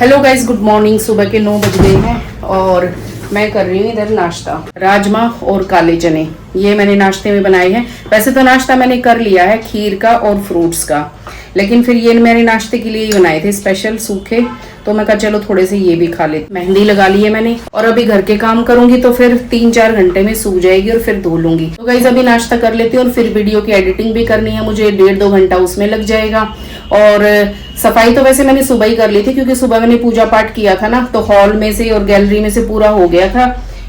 Hello guys, good morning. सुबह के 9 बज गए हैं और मैं कर रही हूँ इधर नाश्ता। राजमा और काले चने ये मैंने नाश्ते में बनाए हैं। वैसे तो नाश्ता मैंने कर लिया है खीर का और फ्रूट्स का, लेकिन फिर ये मैंने नाश्ते के लिए ही बनाए थे स्पेशल सूखे, तो मैं कहा चलो थोड़े से ये भी खा लेते। मेहंदी लगा ली है मैंने और अभी घर के काम करूंगी तो फिर 3-4 घंटे में सूख जाएगी और फिर धो लूंगी। तो गाइस अभी नाश्ता कर लेती हूँ और फिर वीडियो की एडिटिंग भी करनी है मुझे, 1.5-2 घंटा उसमें लग जाएगा। और सफाई तो वैसे मैंने सुबह ही कर ली थी क्योंकि सुबह मैंने पूजा पाठ किया था ना, तो हॉल में से और गैलरी में से पूरा हो गया था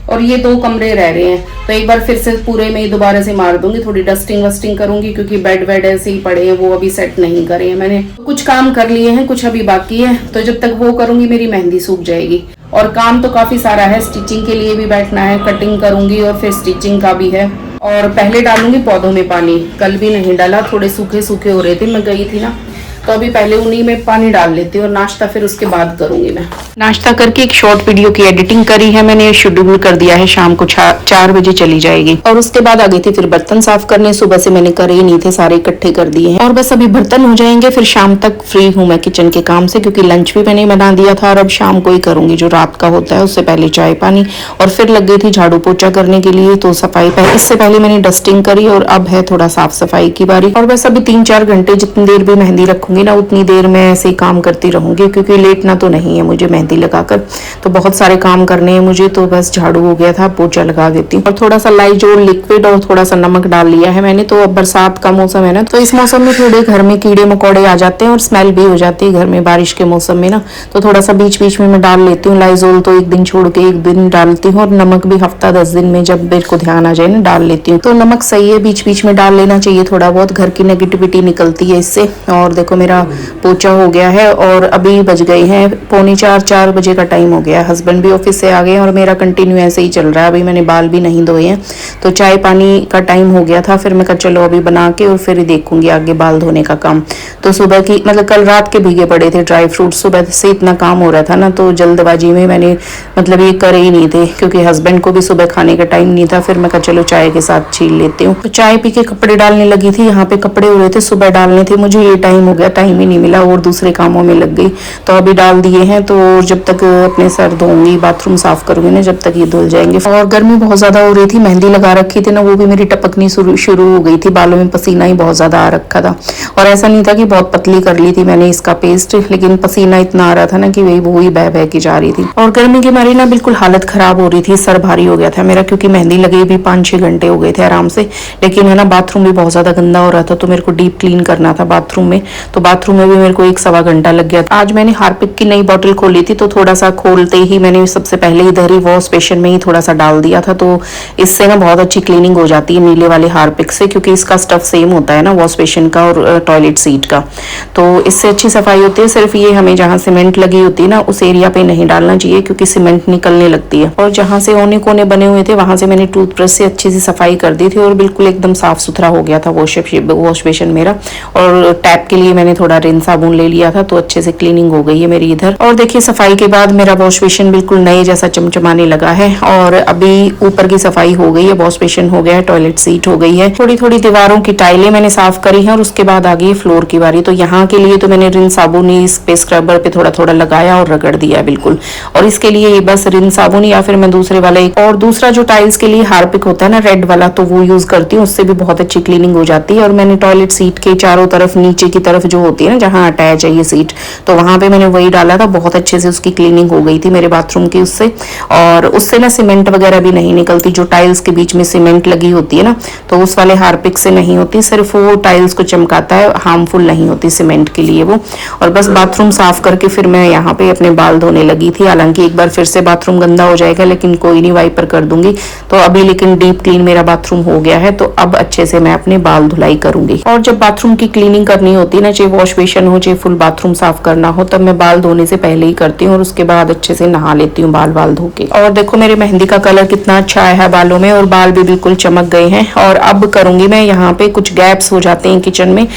और ये 2 कमरे रह रहे हैं, तो एक बार फिर से पूरे में दोबारा से मार दूंगी, थोड़ी डस्टिंग वस्टिंग करूंगी क्योंकि बेड वेड ऐसे ही पड़े हैं, वो अभी सेट नहीं करे हैं मैंने। कुछ काम कर लिए हैं, कुछ अभी बाकी है, तो जब तक वो करूंगी मेरी मेहंदी सूख जाएगी। और काम तो काफी सारा है, स्टिचिंग के लिए भी बैठना है, कटिंग करूंगी और फिर स्टिचिंग का भी है। और पहले डालूंगी पौधों में पानी, कल भी नहीं डाला, थोड़े सूखे सूखे हो रहे थे, मैं गई थी ना, तो अभी पहले उन्हीं में पानी डाल लेती हूँ और नाश्ता फिर उसके बाद करूंगी। मैं नाश्ता करके एक शॉर्ट वीडियो की एडिटिंग करी है मैंने, शेड्यूल कर दिया है, शाम को 4 बजे चली जाएगी। और उसके बाद आ गई थी फिर बर्तन साफ करने, सुबह से मैंने करे ही नहीं थे, सारे इकट्ठे कर दिए हैं और बस अभी बर्तन हो जाएंगे, फिर शाम तक फ्री हूँ मैं किचन के काम से, क्योंकि लंच भी मैंने बना दिया था और अब शाम को ही करूंगी जो रात का होता है, उससे पहले चाय पानी। और फिर लग गई थी झाड़ू पोछा करने के लिए, तो सफाई इससे पहले मैंने डस्टिंग करी और अब है थोड़ा साफ सफाई की बारी। और बस अभी 3-4 घंटे जितनी देर भी मेहंदी रखूंगी ना उतनी देर मैं ऐसे ही काम करती रहूंगी, क्योंकि लेटना तो नहीं है मुझे मेहंदी लगाकर, तो बहुत सारे काम करने हैं मुझे। तो बस झाड़ू हो गया था, पोछा लगा देती हूँ और थोड़ा सा लाइजोल लिक्विड और थोड़ा सा नमक डाल लिया है मैंने। तो अब बरसात का मौसम है ना, तो इस मौसम में थोड़े घर में कीड़े मकोड़े आ जाते हैं और स्मेल भी हो जाती है घर में बारिश के मौसम में ना, तो थोड़ा सा बीच बीच में मैं डाल लेती हूँ। लाइजोल तो एक दिन छोड़ के एक दिन डालती हूँ और नमक भी हफ्ता 10 दिन में जब मेरे को ध्यान आ जाए ना डाल लेती हूँ। तो नमक सही है, बीच बीच में डाल लेना चाहिए, थोड़ा बहुत घर की नेगेटिविटी निकलती है इससे। और देखो मेरा पोछा हो गया है और अभी बज गए हैं 3:45-4 बजे का टाइम हो गया। हस्बैंड भी ऑफिस से आ गए और मेरा कंटिन्यू ऐसे ही चल रहा है। अभी मैंने बाल भी नहीं धोए हैं, तो चाय पानी का टाइम हो गया था, फिर मैं कहा चलो अभी बना के और फिर देखूंगी आगे बाल धोने का काम। तो सुबह की मतलब कल रात के भीगे पड़े थे ड्राई फ्रूट, सुबह से इतना काम हो रहा था ना, तो जल्दबाजी में मैंने मतलब ये करे ही नहीं थे, क्योंकि हस्बैंड को भी सुबह खाने का टाइम नहीं था। फिर मैं कहा चलो चाय के साथ छील लेती हूँ, तो चाय पी के कपड़े डालने लगी थी। यहाँ पे कपड़े हो रहे थे, सुबह डालने थे, मुझे ये टाइम हो गया, टाइम ही नहीं मिला और दूसरे कामों में लग गई, तो अभी डाल दिए हैं। तो जब तक अपने सर धोऊंगी, बाथरूम साफ करूंगी ना, जब तक ये धुल जाएंगे। और गर्मी बहुत ज्यादा हो रही थी, मेहंदी लगा रखी थी ना, वो भी मेरी टपकनी शुरू हो गई थी, बालों में पसीना ही बहुत ज्यादा आ रखा था। और ऐसा नहीं था कि बहुत पतली कर ली थी मैंने इसका पेस्ट, लेकिन पसीना इतना आ रहा था ना कि वही वो ही बह बह के जा रही थी। और गर्मी के मारे ना बिल्कुल हालत खराब हो रही थी, सर भारी हो गया था मेरा, क्योंकि मेहंदी लगे भी 5-6 घंटे हो गए थे आराम से। लेकिन है ना बाथरूम भी बहुत ज्यादा गंदा हो रहा था, तो मेरे को डीप क्लीन करना था बाथरूम में, तो बाथरूम में भी मेरे को 1-1.25 घंटा लग गया। आज मैंने हार्पिक की नई बॉटल खोली थी, तो थोड़ा सा खोलते ही मैंने सबसे पहले इधर ही वॉश बेसिन में ही थोड़ा सा डाल दिया था, तो इससे ना बहुत अच्छी क्लीनिंग हो जाती है नीले वाले हार्पिक से, क्योंकि इसका स्टफ सेम होता है ना वॉश बेसिन का और टॉयलेट सीट का, तो इससे अच्छी सफाई होती है। सिर्फ ये हमें जहाँ सीमेंट लगी होती है ना उस एरिया पे नहीं डालना चाहिए, क्योंकि सीमेंट निकलने लगती है। और जहाँ से औने कोने बने हुए थे वहां से मैंने टूथब्रश से अच्छी सी सफाई कर दी थी और बिल्कुल एकदम साफ सुथरा हो गया था वॉश बेसिन मेरा। और टैप के लिए मैंने थोड़ा रिन साबुन ले लिया था, तो अच्छे से क्लीनिंग हो गई है मेरी इधर। और देखिए सफाई के बाद मेरा वॉश बेसिन बिल्कुल नए जैसा चमचमाने लगा है। और अभी ऊपर की सफाई हो गई है, वॉश बेसिन हो गया है, टॉयलेट सीट हो गई है, थोड़ी थोड़ी दीवारों की टाइलें मैंने साफ करी है और उसके बाद आ गई फ्लोर की बारी। तो यहाँ के लिए तो मैंने रिन साबुन ही इस पे स्क्रबर पे थोड़ा थोड़ा लगाया और रगड़ दिया बिल्कुल। और इसके लिए बस रिन साबुन या फिर मैं दूसरे वाला और दूसरा जो टाइल्स के लिए हार्पिक होता है ना रेड वाला, तो वो यूज करती हूँ, उससे भी बहुत अच्छी क्लीनिंग हो जाती है। और मैंने टॉयलेट सीट के चारों तरफ नीचे की तरफ जो होती है ना जहाँ अटैच है ये सीट, तो वहां पे मैंने वही डाला था, बहुत अच्छे से उसकी क्लीनिंग हो गई थी मेरे बाथरूम की उससे। और उससे ना सीमेंट वगैरह भी नहीं निकलती, जो टाइल्स के बीच में सीमेंट लगी होती है ना, तो उस वाले हार्पिक से नहीं होती, सिर्फ वो टाइल्स को चमकाता है, हार्मफुल नहीं होती सीमेंट के लिए वो। और बस बाथरूम साफ करके फिर मैं यहाँ पे अपने बाल धोने लगी थी। हालांकि एक बार फिर से बाथरूम गंदा हो जाएगा, लेकिन कोई नहीं, वाइपर कर दूंगी। तो अभी लेकिन डीप क्लीन मेरा बाथरूम हो गया है, तो अब अच्छे से मैं अपने बाल धुलाई करूंगी। और जब बाथरूम की क्लीनिंग करनी होती है ना, चाहे वॉश बेसिन हो चाहे फुल बाथरूम साफ करना हो, तब मैं बाल धोने से पहले ही करती हूँ और उसके बाद अच्छे से नहा लेती हूँ बाल धो के। और देखो मेरे मेहंदी का कलर कितना अच्छा आया है बालों में, और बाल भी बिल्कुल चमक गए हैं। और अब करूंगी मैं यहाँ पे, कुछ गैप्स हो जाते हैं किचन में,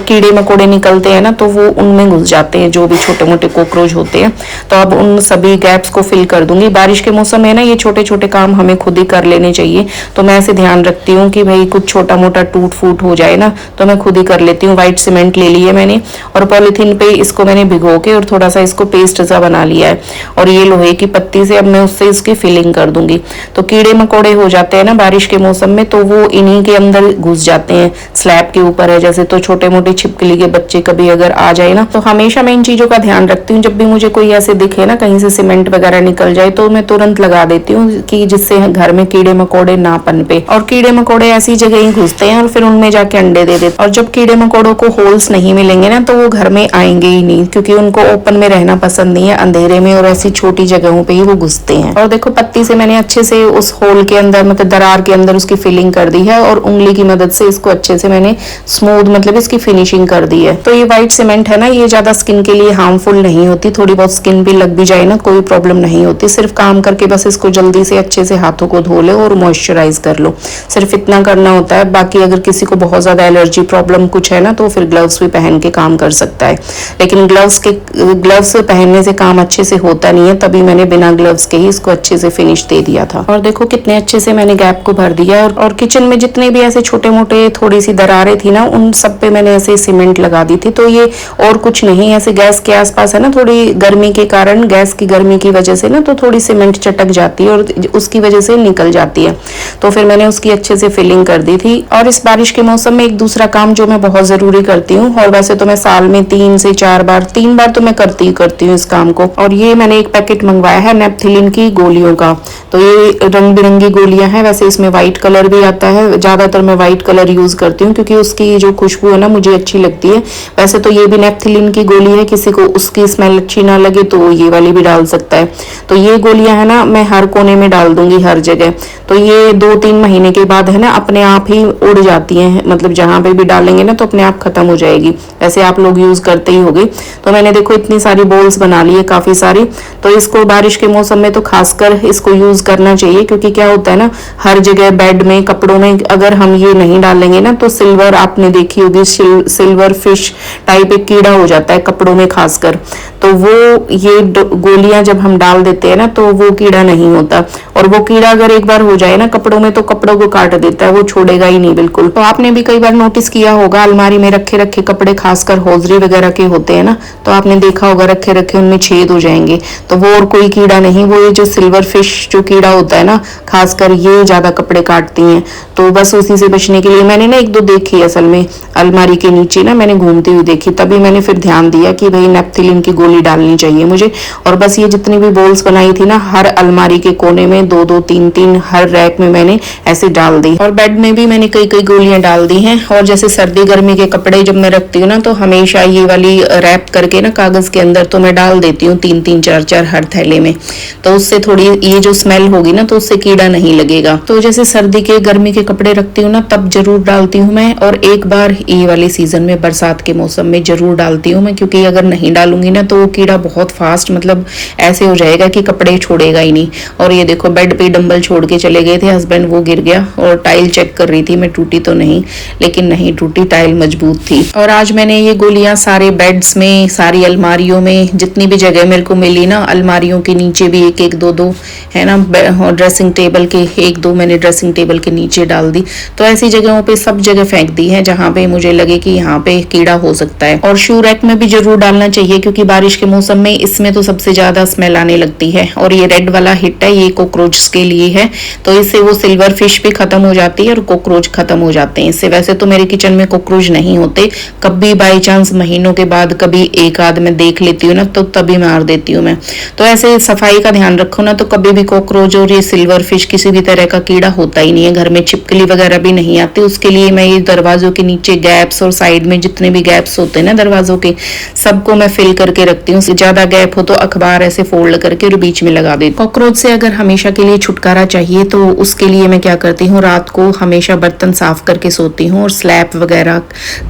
कीड़े मकोड़े निकलते हैं ना, तो वो उनमें घुस जाते हैं, जो भी छोटे मोटे कॉकरोच होते हैं, तो अब उन सभी गैप्स को फिल कर दूंगी। बारिश के मौसम में ना ये छोटे छोटे काम हमें खुद ही कर लेने चाहिए, तो मैं ऐसे ध्यान रखती हूँ कि भाई कुछ छोटा मोटा टूट फूट हो जाए ना, तो मैं खुद ही कर लेती हूँ। व्हाइट सीमेंट ले ली है है मैंने, और पॉलीथीन पे इसको मैंने भिगो के और थोड़ा सा इसको पेस्ट सा बना लिया है। और ये लोहे की पत्ती से अब मैं उससे इसकी फिलिंग कर दूंगी। तो कीड़े मकोड़े हो जाते हैं ना बारिश के मौसम में, तो वो इन्हीं के अंदर घुस जाते हैं। स्लैब के ऊपर है जैसे, तो छोटे मोटे छिपकली के बच्चे कभी अगर आ जाए ना, तो हमेशा मैं इन चीजों का ध्यान रखती हूँ। जब भी मुझे कोई ऐसे दिखे ना कहीं से सीमेंट वगैरह निकल जाए, तो मैं तुरंत लगा देती हूँ कि जिससे घर में कीड़े मकोड़े ना पनपे। और कीड़े मकोड़े ऐसी जगह ही घुसते हैं और फिर उनमें जाके अंडे दे देते। और जब कीड़े मकोड़ों को होल्स नहीं मिलेंगे ना, तो वो घर में आएंगे ही नहीं, क्योंकि उनको ओपन में रहना पसंद नहीं है, अंधेरे में और ऐसी छोटी जगहों पे ही वो घुसते हैं। और देखो पत्ती से मैंने अच्छे से उस होल के अंदर, मतलब दरार के अंदर उसकी फिलिंग कर दी है, और उंगली की मदद से इसको अच्छे से मैंने स्मूथ, मतलब इसकी फिनिशिंग कर दी है। तो ये व्हाइट सीमेंट है ना, ये ज्यादा स्किन के लिए हार्मफुल नहीं होती। थोड़ी बहुत स्किन भी लग भी जाए ना, कोई प्रॉब्लम नहीं होती। सिर्फ काम करके बस इसको जल्दी से अच्छे से हाथों को धो लो और मॉइस्चराइज कर लो, सिर्फ इतना करना होता है। बाकी अगर किसी को बहुत ज्यादा एलर्जी प्रॉब्लम कुछ है ना, तो फिर ग्लव्स भी पहन के काम कर सकता है। लेकिन ग्लव्स पहनने से काम अच्छे से होता नहीं है, तभी मैंने बिना ग्लव्स के ही इसको अच्छे से फिनिश दे दिया था। और देखो कितने अच्छे से मैंने गैप को भर दिया। और किचन में जितने भी ऐसे छोटे मोटे थोड़ी सी दरारें थी ना, उन सब पे मैंने ऐसे सीमेंट लगा दी थी। तो ये और कुछ नहीं, ऐसे गैस के आसपास है ना, थोड़ी गर्मी के कारण, गैस की गर्मी की वजह से ना, तो थोड़ी सीमेंट चटक जाती है और उसकी वजह से निकल जाती है। तो फिर मैंने उसकी अच्छे से फिलिंग कर दी थी। और इस बारिश के मौसम में एक दूसरा काम जो मैं बहुत जरूरी करती हूँ, और वैसे तो मैं साल में 3 से 4 बार, 3 बार तो मैं करती हूँ इस काम को। और ये मैंने एक पैकेट मंगवाया है नेपथिलिन की गोलियों का। तो ये रंग बिरंगी गोलियां हैं, वैसे इसमें व्हाइट कलर भी आता है। ज्यादातर मैं व्हाइट कलर यूज करती हूँ क्योंकि उसकी जो खुशबू है ना मुझे अच्छी लगती है। वैसे तो ये भी नेपथिलिन की गोली है, किसी को उसकी स्मेल अच्छी ना लगे तो ये वाली भी डाल सकता है। तो ये गोलियां है ना, मैं हर कोने में डाल दूंगी, हर जगह। तो ये 2-3 महीने के बाद है ना अपने आप ही उड़ जाती है, मतलब जहां पे भी डालेंगे ना तो अपने आप खत्म हो जाएगी। वैसे आप लोग यूज करते ही होंगे। तो मैंने देखो इतनी सारी बॉल्स बना ली है, काफी सारी। तो इसको बारिश के मौसम में तो खासकर इसको यूज करना चाहिए, क्योंकि क्या होता है ना, हर जगह बेड में, कपड़ों में अगर हम ये नहीं डालेंगे ना, तो सिल्वर, आपने देखी होगी, सिल्वर फिश टाइप एक कीड़ा हो जाता है कपड़ों में खासकर। तो वो ये गोलियां जब हम डाल देते हैं ना, तो वो कीड़ा नहीं होता। और वो कीड़ा अगर एक बार हो जाए ना कपड़ों में, तो कपड़ों को काट देता है, वो छोड़ेगा ही नहीं बिल्कुल। तो आपने भी कई बार नोटिस किया होगा, अलमारी में रखे रखे कपड़े, खासकर हौजरी वगैरह के होते हैं ना, तो आपने देखा होगा रखे रखे उनमें छेद हो जाएंगे। तो वो और कोई कीड़ा नहीं, वो ये जो सिल्वर फिश जो कीड़ा होता है ना, खासकर ये ज्यादा कपड़े काटती हैं। तो बस उसी से बचने के लिए मैंने ना 1-2 देखी, असल में अलमारी के नीचे ना मैंने घूमती हुई देखी, तभी मैंने फिर ध्यान दिया कि भाई नेपथिलिन की गोली डालनी चाहिए मुझे। और बस ये जितनी भी बॉल्स बनाई थी ना, हर अलमारी के कोने में 2-2, 3-3, हर रैक में मैंने ऐसे डाल दी। और बेड में भी मैंने कई गोलियां डाल दी हैं। और जैसे सर्दी गर्मी के कपड़े जब मैं रखती हूँ ना, तो हमेशा ये वाली रैप करके ना कागज के अंदर तो मैं डाल देती हूँ 3-3, 4-4 हर थैले में। तो उससे थोड़ी ये जो स्मेल होगी ना, तो उससे कीड़ा नहीं लगेगा। तो जैसे सर्दी के गर्मी के कपड़े रखती हूँ ना, तब जरूर डालती हूँ मैं। और एक बार ये वाले सीजन में, बरसात के मौसम में जरूर डालती हूँ मैं, क्योंकि अगर नहीं डालूंगी ना तो वो कीड़ा बहुत फास्ट, मतलब ऐसे हो जाएगा कि कपड़े छोड़ेगा ही नहीं। और ये देखो बेड पे डंबल छोड़ के चले गए थे हस्बैंड, वो गिर गया। और टाइल चेक कर रही थी मैं, टूटी तो नहीं, लेकिन नहीं टूटी, टाइल मजबूत थी। और आज मैंने ये गोलियां सारे बेड्स में, सारी अलमारियों में, जितनी भी जगह मेरे को मिली ना, अलमारियों के नीचे भी 1-1, 2-2 है ना, ड्रेसिंग टेबल के 1-2 मैंने ड्रेसिंग टेबल के नीचे डाल दी। तो ऐसी जगहों पे सब जगह फेंक दी है जहां पे मुझे लगे कि यहाँ पे कीड़ा हो सकता है। और शू रैक में भी जरूर डालना चाहिए, क्योंकि बारिश के मौसम में इसमें तो सबसे ज्यादा स्मेल आने लगती है। और ये रेड वाला हिट है, ये कॉकरोच के लिए है। तो इससे वो सिल्वर फिश भी खत्म हो जाती है और कॉकरोच खत्म हो जाते हैं इससे। वैसे तो मेरे किचन में कॉकरोच नहीं होते, कभी बाई चांस महीनों के बाद कभी एक आध मैं देख लेती हूँ ना, तो तभी मार देती हूँ मैं। तो ऐसे सफाई का ध्यान रखो ना, तो कभी भी कॉकरोच और ये सिल्वर फिश, किसी भी तरह का कीड़ा होता ही नहीं है घर में। छिपकली वगैरह भी नहीं आती। उसके लिए मैं ये दरवाजों के नीचे गैप्स और साइड में जितने भी गैप्स होते हैं ना दरवाजों के, सबको मैं फिल करके रखती हूँ। ज्यादा गैप हो तो अखबार ऐसे फोल्ड करके और बीच में लगा देती हूँ। कॉकरोच से अगर हमेशा के लिए छुटकारा चाहिए, तो उसके लिए मैं क्या करती हूँ, रात को हमेशा बर्तन साफ करके सोती हूँ। और स्लैब वगैरह,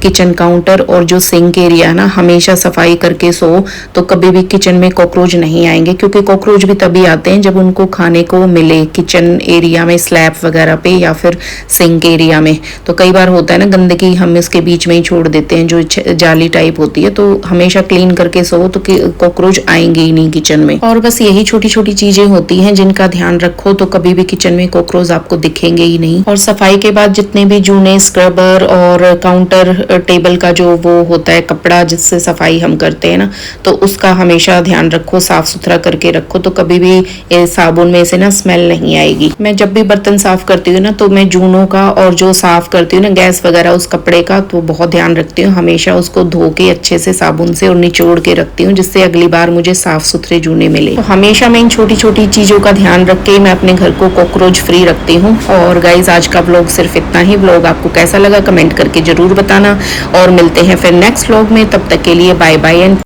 किचन काउंटर और जो सिंक एरिया ना, हमेशा सफाई करके सो, तो कभी भी किचन में कॉकरोच नहीं आएंगे। क्योंकि कॉकरोच भी तभी आते हैं जब उनको खाने को मिले किचन एरिया में, स्लैब वगैरह पे या फिर सिंक एरिया में। तो कई बार होता है ना, गंदगी हम इसके बीच में ही छोड़ देते हैं जो जाली टाइप होती है। तो हमेशा क्लीन करके सो, तो कॉकरोच आएंगे ही नहीं किचन में। और बस यही छोटी छोटी चीजें होती हैं जिनका ध्यान ध्यान रखो तो कभी भी किचन में कॉकरोच आपको दिखेंगे ही नहीं। और सफाई के बाद जितने भी जूने, स्क्रबर और काउंटर टेबल का जो वो होता है कपड़ा जिससे सफाई हम करते हैं ना, तो उसका हमेशा ध्यान रखो, साफ सुथरा करके रखो, तो कभी भी साबुन में से ना स्मेल नहीं आएगी। मैं जब भी बर्तन साफ करती हूँ ना, तो मैं जूनों का और जो साफ करती हूँ ना गैस वगैरह उस कपड़े का, तो बहुत ध्यान रखती हूँ। हमेशा उसको धो के अच्छे से साबुन से और निचोड़ के रखती हूँ, जिससे अगली बार मुझे साफ सुथरे जूने मिले। तो हमेशा मैं इन छोटी छोटी चीजों का ध्यान रख के मैं अपने घर को कॉकरोच फ्री रखती हूँ। और गाइज आज का व्लॉग सिर्फ इतना ही। व्लॉग आपको कैसा लगा कमेंट करके जरूर बताना, और मिलते हैं फिर नेक्स्ट व्लॉग में। तब तक के लिए बाय बाय एंड